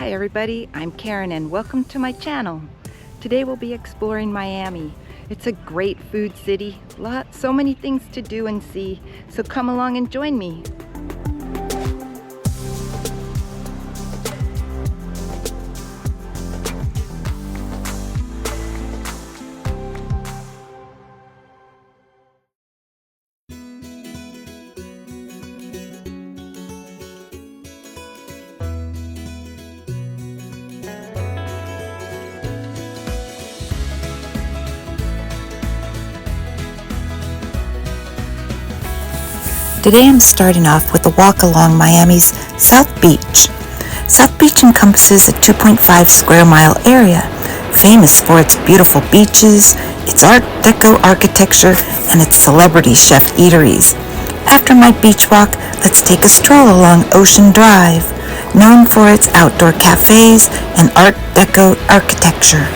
Hi everybody, I'm Karen and welcome to my channel. Today we'll be exploring Miami. It's a great food city, so many things to do and see, so come along and join me. Today I'm starting off with a walk along Miami's South Beach. South Beach encompasses a 2.5 square mile area, famous for its beautiful beaches, its Art Deco architecture, and its celebrity chef eateries. After my beach walk, let's take a stroll along Ocean Drive, known for its outdoor cafes and Art Deco architecture.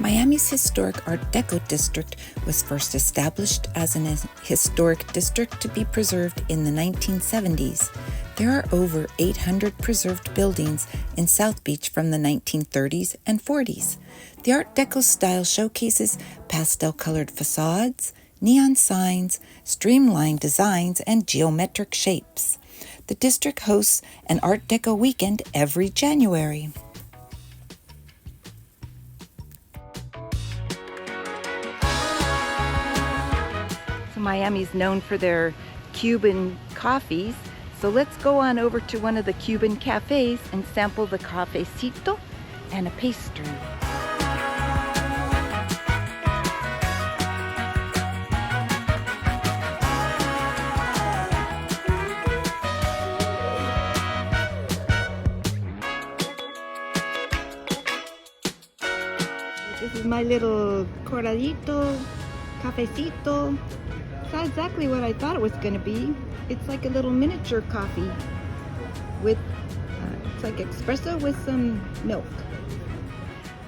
Miami's historic Art Deco district was first established as an historic district to be preserved in the 1970s. There are over 800 preserved buildings in South Beach from the 1930s and 40s. The Art Deco style showcases pastel-colored facades, neon signs, streamlined designs, and geometric shapes. The district hosts an Art Deco weekend every January. Miami's known for their Cuban coffees, so let's go on over to one of the Cuban cafes and sample the cafecito and a pastry. This is my little coralito, cafecito. It's not exactly what I thought it was going to be. It's like a little miniature coffee with, it's like espresso with some milk.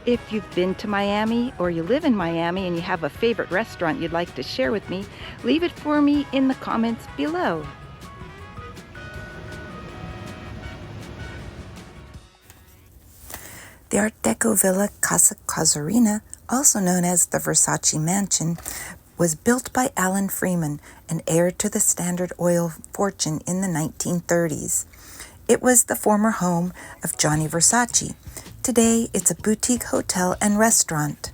If you've been to Miami or you live in Miami and you have a favorite restaurant you'd like to share with me, leave it for me in the comments below. The Art Deco Villa Casa Casuarina, also known as the Versace Mansion, was built by Alan Freeman, an heir to the Standard Oil fortune in the 1930s. It was the former home of Gianni Versace. Today, it's a boutique hotel and restaurant.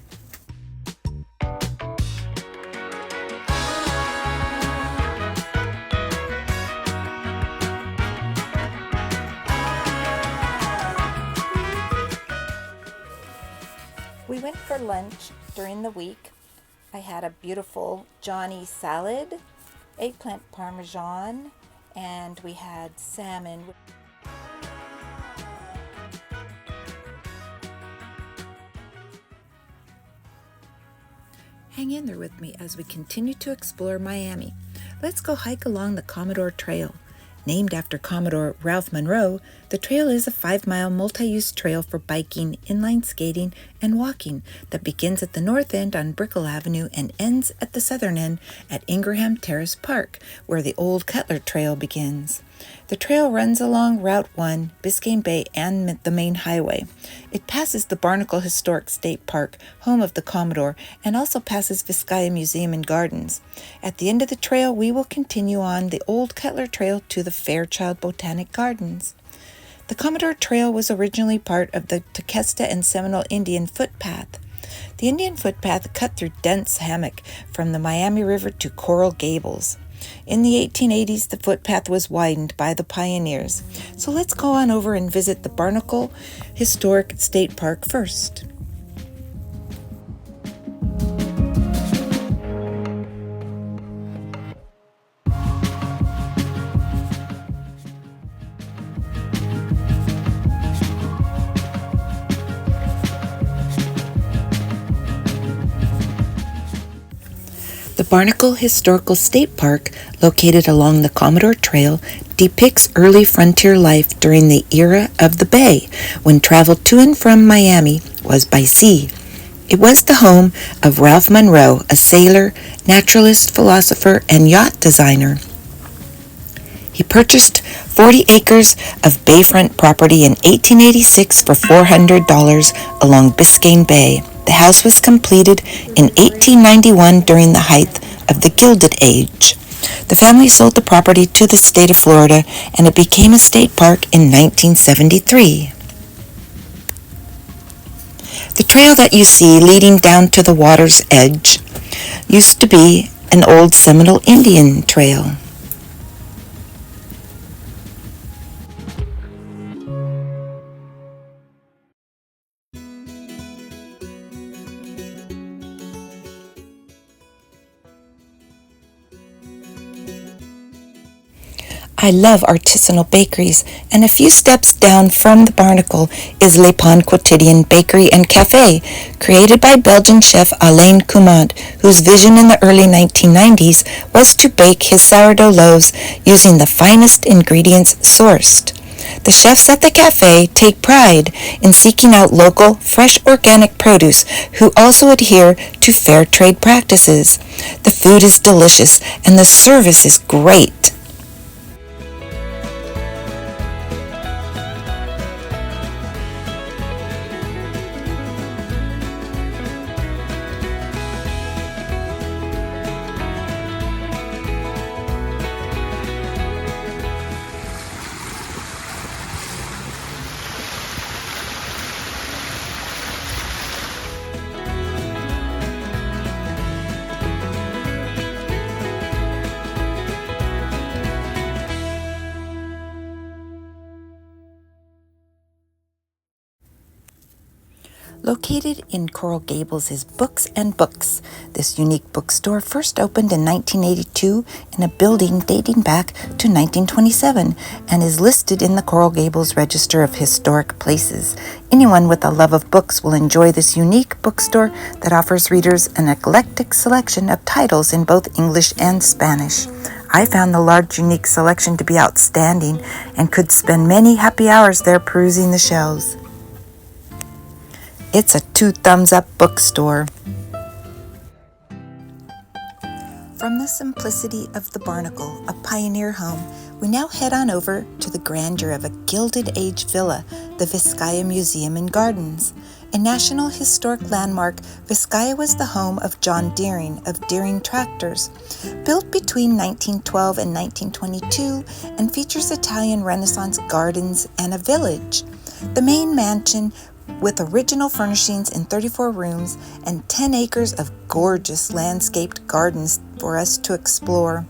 We went for lunch during the week. I had a beautiful Johnny salad, eggplant parmesan, and we had salmon. Hang in there with me as we continue to explore Miami. Let's go hike along the Commodore Trail. Named after Commodore Ralph Monroe, the trail is a 5-mile multi-use trail for biking, inline skating, and walking that begins at the north end on Brickell Avenue and ends at the southern end at Ingraham Terrace Park, where the old Cutler Trail begins. The trail runs along Route 1, Biscayne Bay, and the main highway. It passes the Barnacle Historic State Park, home of the Commodore, and also passes Viscaya Museum and Gardens. At the end of the trail, we will continue on the old Cutler Trail to the Fairchild Botanical Gardens. The Commodore Trail was originally part of the Tequesta and Seminole Indian Footpath. The Indian footpath cut through dense hammock from the Miami River to Coral Gables. In the 1880s, the footpath was widened by the pioneers. So let's go on over and visit the Barnacle Historic State Park first. The Barnacle Historical State Park, located along the Commodore Trail, depicts early frontier life during the era of the Bay, when travel to and from Miami was by sea. It was the home of Ralph Munro, a sailor, naturalist, philosopher, and yacht designer. He purchased 40 acres of bayfront property in 1886 for $400 along Biscayne Bay. The house was completed in 1891 during the height of the Gilded Age. The family sold the property to the state of Florida, and it became a state park in 1973. The trail that you see leading down to the water's edge used to be an old Seminole Indian trail. I love artisanal bakeries, and a few steps down from the Barnacle is Le Pain Quotidien Bakery and Cafe, created by Belgian chef Alain Coumont, whose vision in the early 1990s was to bake his sourdough loaves using the finest ingredients sourced. The chefs at the cafe take pride in seeking out local, fresh organic produce who also adhere to fair trade practices. The food is delicious and the service is great. Located in Coral Gables is Books and Books. This unique bookstore first opened in 1982 in a building dating back to 1927 and is listed in the Coral Gables Register of Historic Places. Anyone with a love of books will enjoy this unique bookstore that offers readers an eclectic selection of titles in both English and Spanish. I found the large, unique selection to be outstanding and could spend many happy hours there perusing the shelves. It's a 2-thumbs-up bookstore. From the simplicity of the Barnacle, a pioneer home, we now head on over to the grandeur of a Gilded Age villa, the Viscaya Museum and Gardens. A National Historic Landmark, Viscaya was the home of John Deering of Deering Tractors. Built between 1912 and 1922 and features Italian Renaissance gardens and a village. The main mansion with original furnishings in 34 rooms and 10 acres of gorgeous landscaped gardens for us to explore.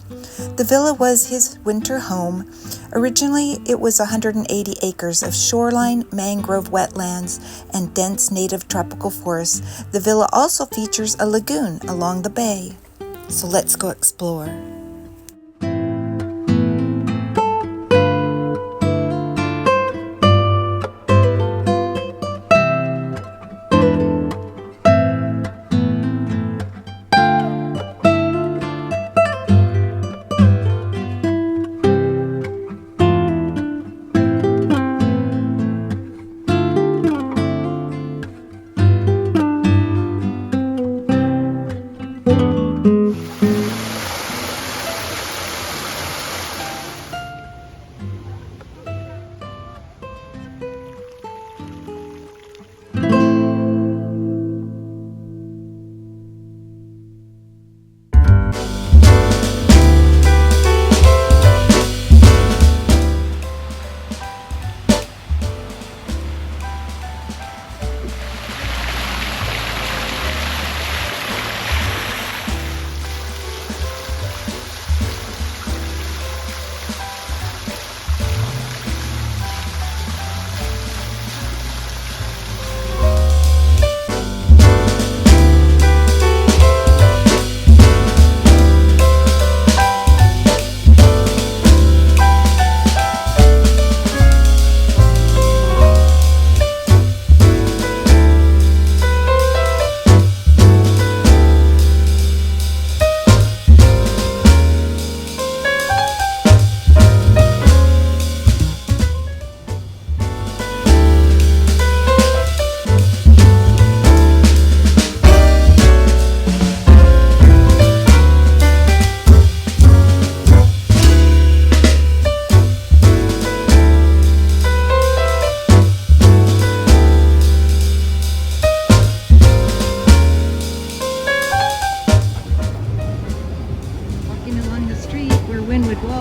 The villa was his winter home. Originally, it was 180 acres of shoreline, mangrove wetlands, and dense native tropical forests. The villa also features a lagoon along the bay. So let's go explore.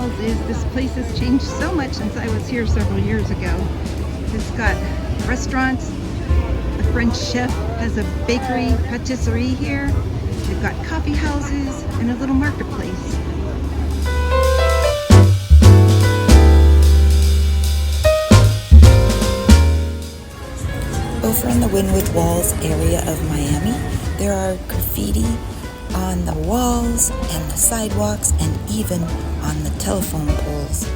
Falls is this place has changed so much since I was here several years ago. It's got restaurants. The French chef has a bakery, patisserie here. They've got coffee houses and a little marketplace. Over in the Wynwood Walls area of Miami, there are graffiti on the walls and the sidewalks and even on the telephone poles.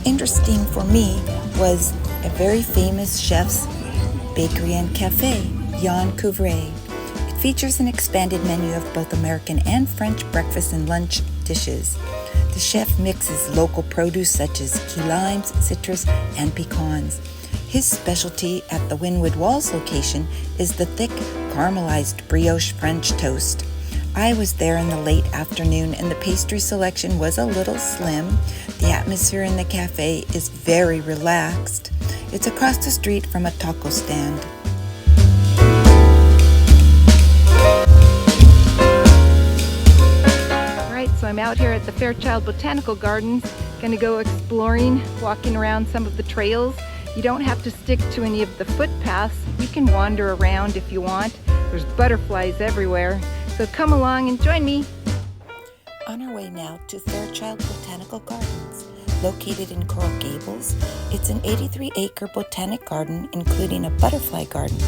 Interesting for me was a very famous chef's bakery and cafe, Giannis. It features an expanded menu of both American and French breakfast and lunch dishes. The chef mixes local produce such as key limes, citrus, and pecans. His specialty at the Wynwood Walls location is the thick, caramelized brioche French toast. I was there in the late afternoon and the pastry selection was a little slim. The atmosphere in the cafe is very relaxed. It's across the street from a taco stand. Alright, so I'm out here at the Fairchild Botanical Gardens. Gonna go exploring, walking around some of the trails. You don't have to stick to any of the footpaths. You can wander around if you want. There's butterflies everywhere. So come along and join me. On our way now to Fairchild Botanical Gardens, located in Coral Gables. It's an 83-acre botanic garden, including a butterfly garden.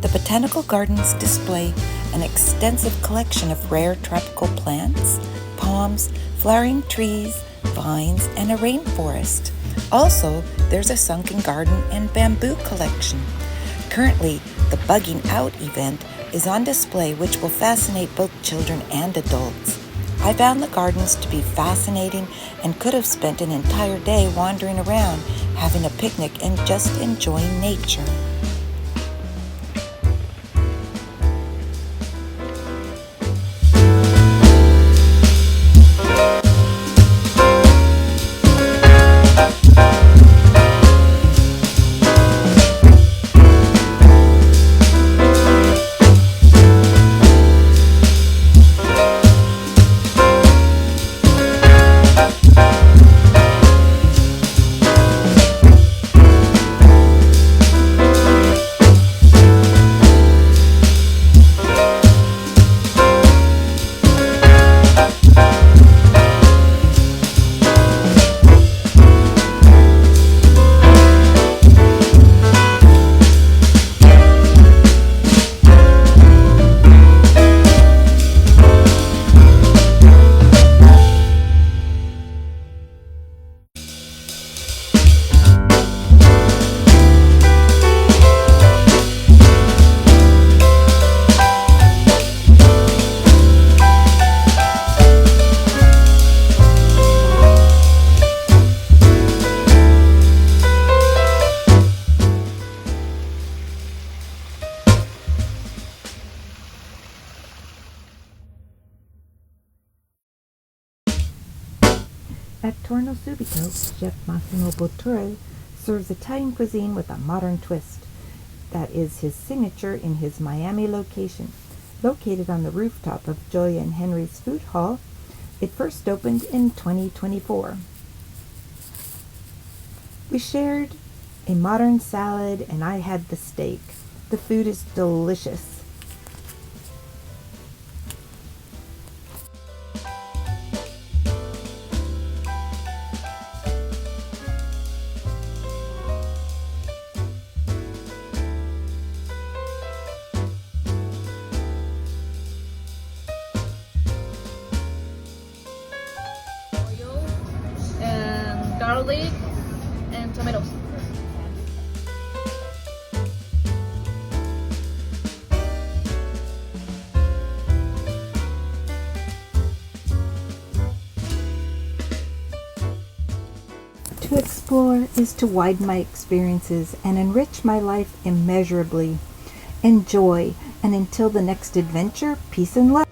The botanical gardens display an extensive collection of rare tropical plants, palms, flowering trees, vines, and a rainforest. Also, there's a sunken garden and bamboo collection. Currently, the Bugging Out event is on display, which will fascinate both children and adults. I found the gardens to be fascinating and could have spent an entire day wandering around, having a picnic and just enjoying nature. At Torno Subito, Chef Massimo Bottura serves Italian cuisine with a modern twist. That is his signature in his Miami location. Located on the rooftop of Joya and Henry's Food Hall, it first opened in 2024. We shared a modern salad and I had the steak. The food is delicious. And garlic and tomatoes. To explore is to widen my experiences and enrich my life immeasurably. Enjoy, and until the next adventure, peace and love.